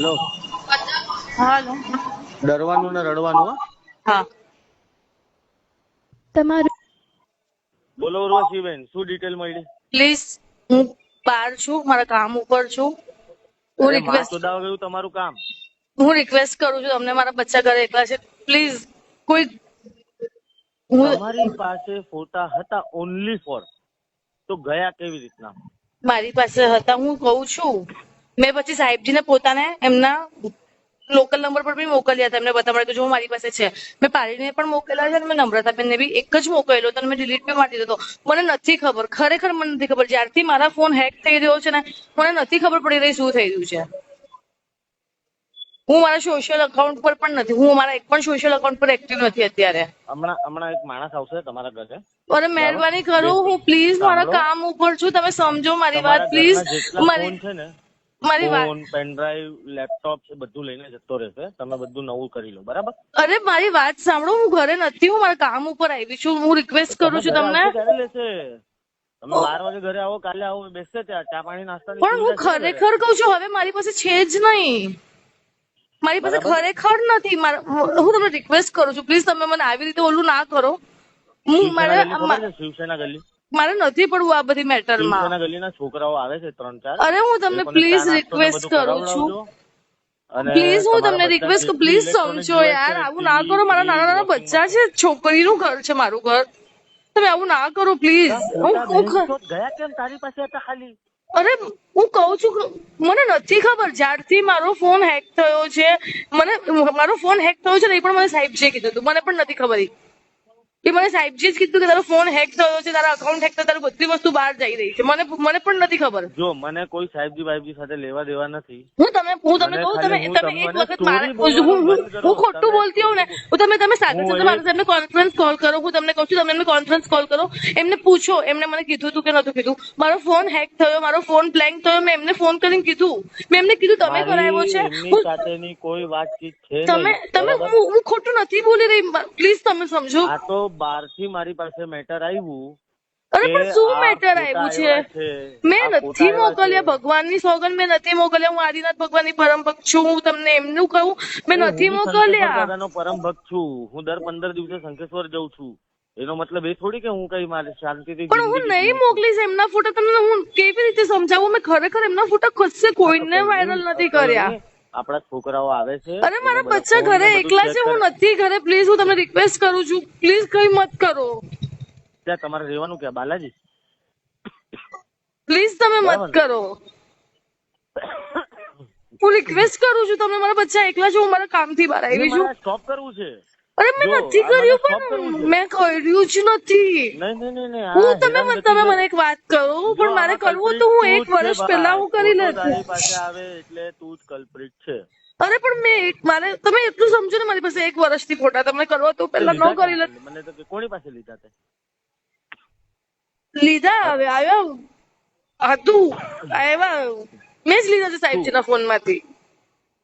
Hello, હાલો. ડરવાનું ને રડવાનું હો. હા. તમારું બોલો ઉર્વશીબેન, શું ડિટેલ મળી? પ્લીઝ, હું બહાર છું, મારા કામ ઉપર છું. હું અરે માં રિક્વેસ્ટ ચોદાવા ગયું તમારું કામ. કરું છું તમને, મારા બચ્ચા ઘરે એકલા છે, પ્લીઝ કોઈ હું તમારી પાસે ફોટા હતા ઓનલી ફોર, તો ગયા કેવી રીતના? મારી પાસે હતા, હું કહું છું. મેં પછી સાહેબજીને પોતાને એમના લોકલ નંબર પર બી મોકલ્યા હતા, એમને બતાવવા કે જો મારી પાસે છે. મેં પારીને પણ મોકલેલા છે અને મેં નમ્રતાબેનને બી એક જ મોકલેલો હતો અને મેં ડિલીટ બી મારી દીધો. મને નથી ખબર, ખરેખર મને નથી ખબર. જ્યારથી મારા ફોન હેક થઈ રહ્યો છે ને, મને નથી ખબર પડી રહી શું થઈ રહ્યું છે. હું મારા સોશિયલ અકાઉન્ટ પર પણ નથી, હું મારા એક પણ સોશિયલ અકાઉન્ટ પર એક્ટિવ નથી અત્યારે. હમણાં એક માણસ આવશે તમારા ઘરે. અરે મહેરબાની કરો, હું પ્લીઝ મારા કામ ઉપર છું, તમે સમજો મારી વાત તમારા પ્લીઝ. ઘરના જેટલા ફોન છે ને, મારી વાત, ફોન, પેનડ્રાઈવ, લેપટોપ એ બધું લઈને જતો રહેશે. તમે બધું નવું કરી લો, બરાબર? અરે મારી વાત સાંભળો, હું ઘરે નથી, હું મારા કામ ઉપર આવી છું. હું રિક્વેસ્ટ કરું છું તમને. આવશે ત્યારે લેશે. તમે 12 વાગે ઘરે આવો, કાલે આવો, બેસશે ત્યાં ચા પાણી નાસ્તાની પણ હું સુવિધા છે ને ઘરે? ખરેખર કહું છું, હવે મારી પાસે છે જ નહીં. મારી પાસે બરાબર. ખરેખર નથી. હું તમને રિક્વેસ્ટ કરું છું, પ્લીઝ તમે મને આવી રીતે ઓલું ના કરો. હું શિવસેના ગલી ખબર છે? શિવસેના ગલી. મારે નથી પડવું આ બધી મેટરમાં. શિવસેના ગલીના છોકરાઓ આવે છે 3-4. અરે હું તમને પ્લીઝ રિક્વેસ્ટ કરું છું, અને પ્લીઝ હું તમારા તમને બધા રિક્વેસ્ટ જેટલી પ્લીઝ ઇલેક્ટ્રોનિક સમજો ડિવાઇસ યાર, છે, આવું ના TV, કરો. મારા નાના નાના ફ્રીજ, બચ્ચા વોશિંગ છે, છોકરીનું ઘર છે મારું ઘર. તમે આવું ના કરો પ્લીઝ. મશીન ગયા કેમ તારી પાસે હતા ખાલી? અરે હું કહું છું, મને નથી ખબર. જ્યારથી મારો ફોન હેક થયો છે, મારો ફોન હેક થયો છે ને, એ પણ મને સાહેબજીએ કીધું હતું. મને પણ નથી ખબર. એ મને સાહેબજીએ જ કીધું કે તારો ફોન હેક થયો છે, તારા અકાઉન્ટ હેક થયો, તારી બધી વસ્તુ બહાર જઈ રહી છે. મને પણ નથી ખબર. જો મને કોઈ સાહેબજી વાહેબજી સાથે લેવા દેવા નથી. હું તમને કહું, તમે એક વખત હું ખોટું બોલતી હોઉં ને, તમે સાગર સાહેબને કોન્ફરન્સ કોલ કરો. હું તમને કહું છું, તમે એમને કોન્ફરન્સ કોલ કરો, એમને પૂછો, એમને મને કીધું હતું કે નતું કીધું. મારો ફોન હેક થયો, મારો ફોન બ્લેન્ક થયો, મેં એમને ફોન કરીને કીધું. મેં એમને કીધું તમે કરાવ્યો છે. એમની સાથેની કોઈ વાતચીત છે તમે નહીં. હું ખોટું નથી બોલી રહી, પ્લીઝ તમે સમજો. આ તો બહારથી મારી પાસે મેટર આવ્યું. અરે પણ શું મેટર આવ્યું છે? મેં નથી મોકલ્યા, ભગવાનની સોગંદ મેં નથી મોકલ્યા. હું આદિનાથ ભગવાનની પરમ ભક્ત છું. હું તમને એમનું કહું, મેં નથી મોકલ્યા. દાદાનો પરમ ભક્ત છું. હું દર 15 દિવસે શંખેશ્વર જઉં છું. એનો મતલબ એ થોડી કે હું કઈ મારી શાંતિથી પણ હું નહીં મોકલીશ એમના ફોટા. તમને હું કેવી રીતે સમજાવું? મેં ખરેખર એમના ફોટા કશે કોઈને વાયરલ નથી કર્યા. આપણા છોકરાઓ આવે છે. અરે મારા બચ્ચા ઘરે એકલા છે, હું નથી ઘરે. પ્લીઝ હું તમને રિક્વેસ્ટ કરું છું, પ્લીઝ કઈ મત કરો. ત્યાં તમારે રહેવાનું ક્યાં? બાલાજી? પ્લીઝ તમે મત કરો. હું રિક્વેસ્ટ કરું છું તમને, મારા બચ્ચા એકલા છે, હું મારા કામથી બહાર આવી છું. સ્ટોપ કરવું છે. અરે મેં નથી કર્યું, પણ મેં કર્યું જ નથી. તમે મને એક વાત કરો, પણ મારે કરવું તો હું 1 વર્ષ પહેલા હું કરી લેતી. પાસે આવે એટલે તું જ કલ્પ્રિટ છે. અરે પણ તમે એટલું સમજો ને, મારી પાસે 1 વર્ષથી ફોટા, તમને કરવા તો પહેલા ન કરી લે. મને તો કોની પાસે લીધા તે? લીધા હવે આવ્યા હતું, આવ્યા મેં જ લીધા છે સાહેબજીના ફોન માંથી.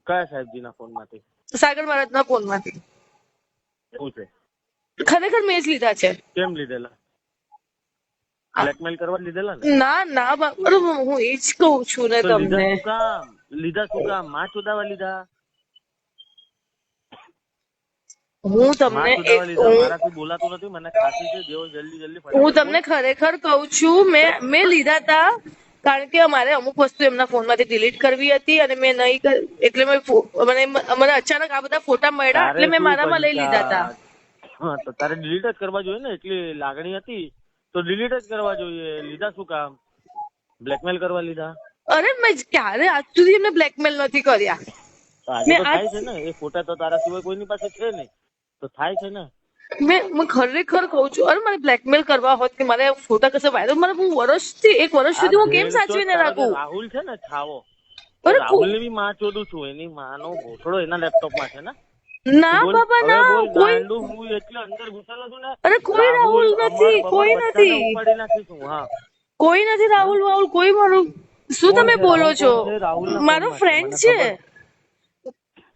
કયા સાહેબજીના ફોન માંથી? સાગર મહારાજના ફોન માંથી. એવું છે? ખરેખર મેં જ લીધા છે. કેમ લીધેલા? બ્લેકમેલ કરવા લીધેલા ને? ના હું એ જ કહું છું ને તમને. લીધા શું કામ? માં ચોદાવા લીધા? હું તમને મારાથી બોલાતું નથી, મને ખાસી છે. જેવો જલ્દી હું તમને ખરેખર કહું છું, મેં લીધા હતા. કારણ કે અમારે અમુક વસ્તુ એમના ફોન માંથી ડિલીટ કરવી હતી અને મેં નહીં, એટલે મને અચાનક આ બધા ફોટા મળ્યા એટલે મેં મારામાં લઈ લીધા હતા. હા, તો તારે ડિલીટ જ કરવા જોઈએ ને. એટલી લાગણી હતી તો ડિલીટ જ કરવા જોઈએ. લીધા શું કામ? બ્લેકમેલ કરવા લીધા? અરે મેં ક્યારે આજ સુધી એમને બ્લેકમેલ નથી કર્યા. થાય છે ને, એ ફોટા તો તારા સિવાય કોઈની પાસે છે નહીં, તો થાય છે ને. મેં ખરેખર કહું છું, અરે મારે બ્લેકમેલ કરવા હોત કે મારે ફોટા કશે વાયરલ, મારે હું 1 વર્ષ સુધી હું કેમ સાચવીને રાખું? રાહુલ છે ને છાવો, રાહુલ ની બી માં ચોદું છું. એની માનો ભોસડો એના લેપટોપમાં છે ને. ના બાબા ના, હું એટલે અંદર ઘૂસેલો છું ને. અરે કોઈ રાહુલ નથી, કોઈ નથી, ઉપાડી નાખીશું. હા, કોઈ નથી રાહુલ કોઈ. મારું શું તમે બોલો છો? મારો ફ્રેન્ડ છે,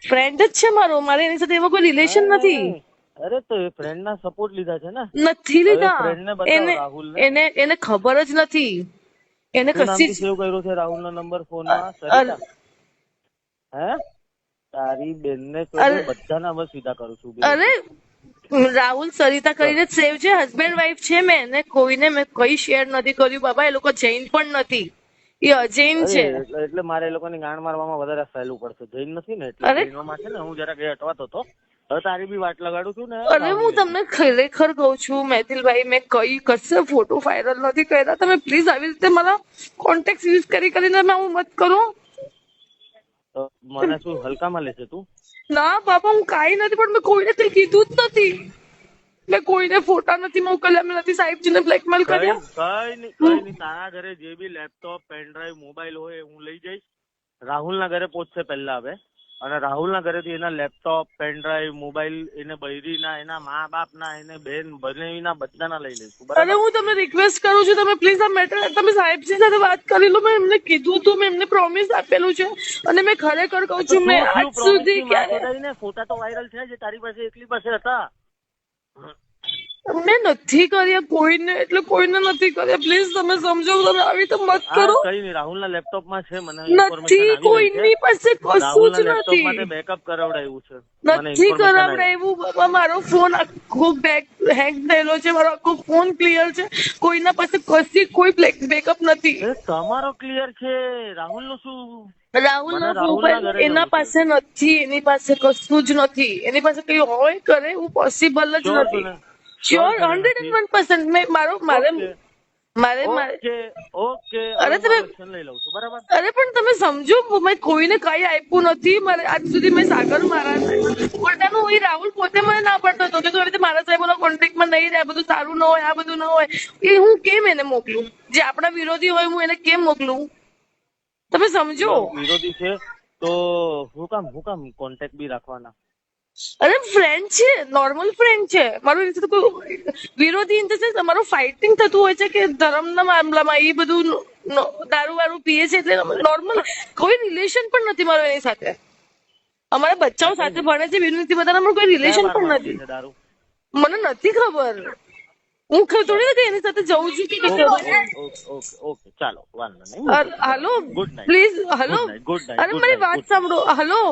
ફ્રેન્ડ જ છે મારો. મારે એની સાથે એવો કોઈ રિલેશન નથી. અરે તો એ ફ્રેન્ડ ના સપોર્ટ લીધા છે ને? નથી લીધા. એને ખબર જ નથી. એને કશી સેવ કર્યો છે રાહુલ નો નંબર ફોનમાં? હે તારી બેનને અરે. તો બધાના બસ સીધા કરું છું બે. અરે રાહુલ સરિતા કરીને સેવ છે, હસબન્ડ વાઈફ છે. મેં એને કોઈને મેં કઈ શેર નથી કર્યું બાબા. એ લોકો જૈન પણ નથી, એ અજૈન અરે છે. એટલે મારે એ લોકોની ગાંડ મારવામાં વધારે સહેલું પડશે. જૈન નથી ને એટલે અરે. જૈનોમાં છે ને હું જરાક એ અટવાતો હતો. હવે તારી બી વાટ લગાડું છું ને અરે હું રાહુલની. તમને ખરેખર કહું છું મેથિલભાઈ, મેં કઈ કશે ફોટો વાયરલ નથી કર્યા. તમે પ્લીઝ આવી રીતે મારા કોન્ટેક્ટ યુઝ કરીને હું મત કરો. તો મને શું હલકામાં લેશે તું? ના બાબા, હું કાંઈ નથી, પણ મેં કોઈને કઈ કીધું જ નથી. મેં કોઈને ફોટા નથી મોકલ્યા, મેં નથી સાહેબજીને બ્લેકમેલ કર્યા. કઈ નહીં તારા ઘરે જે બી લેપટોપ પેનડ્રાઈવ મોબાઈલ હોય એ હું લઈ જઈશ. રાહુલના ઘરે પહોંચશે પહેલા હવે, અને રાહુલના ઘરેથી એના લેપટોપ પેનડ્રાઈવ મોબાઈલ એને બૈરીના એના મા બાપના એને બેન બનેવીના બધાના લઈ લઈશું. અરે બરાબર? હું તમને રિક્વેસ્ટ કરું છું, તમે પ્લીઝ આ મેટર તમે સાહેબજી સાથે વાત કરી લો. મેં એમને કીધું હતું, મેં એમને પ્રોમિસ આપેલું છે, અને મેં ખરેખર કહું છું મેં આજ સુધી ક્યારે ફોટા તો વાયરલ થયા છે તારી પાસે એકલી પાસે હતા. મેં નથી કર્યા કોઈને, એટલે કોઈને નથી કર્યા. પ્લીઝ તમે સમજો, તમે આવી તો મત કરો. કઈ નહીં રાહુલના લેપટોપમાં છે મને નથી, કોઈની પાસે કશું જ નથી. માટે બેકઅપ કરાવડાવ્યું છે. નથી કરાવડાવ્યું બાબા. મારો ફોન આખો હેક થયેલો છે, મારો આખો ફોન ક્લિયર છે. કોઈના પાસે કશી કોઈ બેકઅપ નથી. તમારો ક્લિયર છે, રાહુલ નું શું? રાહુલ નો મોબાઈલ એના પાસે નથી, એની પાસે કશું જ નથી. એની પાસે કઈ હોય કરે એવું પોસિબલ જ નથી. શ્યોર 101%. ઓકે અરે તમે લઈ લઉં છું. બરાબર? અરે પણ તમે સમજો, મેં કોઈને કઈ આપ્યું નથી. મારે આજ સુધી મેં સાગર પોતાનું હોય. રાહુલ પોતે મને ના પડતો હતો કે તું આવી રીતે મારા સાહેબોના કોન્ટેક્ટમાં નહીં રહે, આ બધું સારું ન હોય, આ બધું ન હોય. એ હું કેમ એને મોકલું? જે આપણા વિરોધી હોય હું એને કેમ મોકલું? તમે સમજો. વિરોધી છે તો હું કામ કોન્ટેક્ટ બી રાખવાના? અરે ફ્રેન્ડ છે, નોર્મલ ફ્રેન્ડ છે મારું. એની સાથે કોઈ વિરોધી ઇન ધ સેન્સ અમારું ફાઇટિંગ થતું હોય છે કે ધર્મના મામલામાં એ બધું દારૂ વારૂ પીએ છે, એટલે નોર્મલ કોઈ રિલેશન પણ નથી મારું એની સાથે. અમારા બચ્ચાઓ સાથે ભણે છે, વિનંતી બધાના અમારું કોઈ રિલેશન પણ નથી. મને નથી ખબર, હું થોડી નથી એની સાથે જઉં છું કે ઓકે ચાલો વાંધો નહીં. Hello please, hello. અરે મારી વાત સાંભળો. હલો.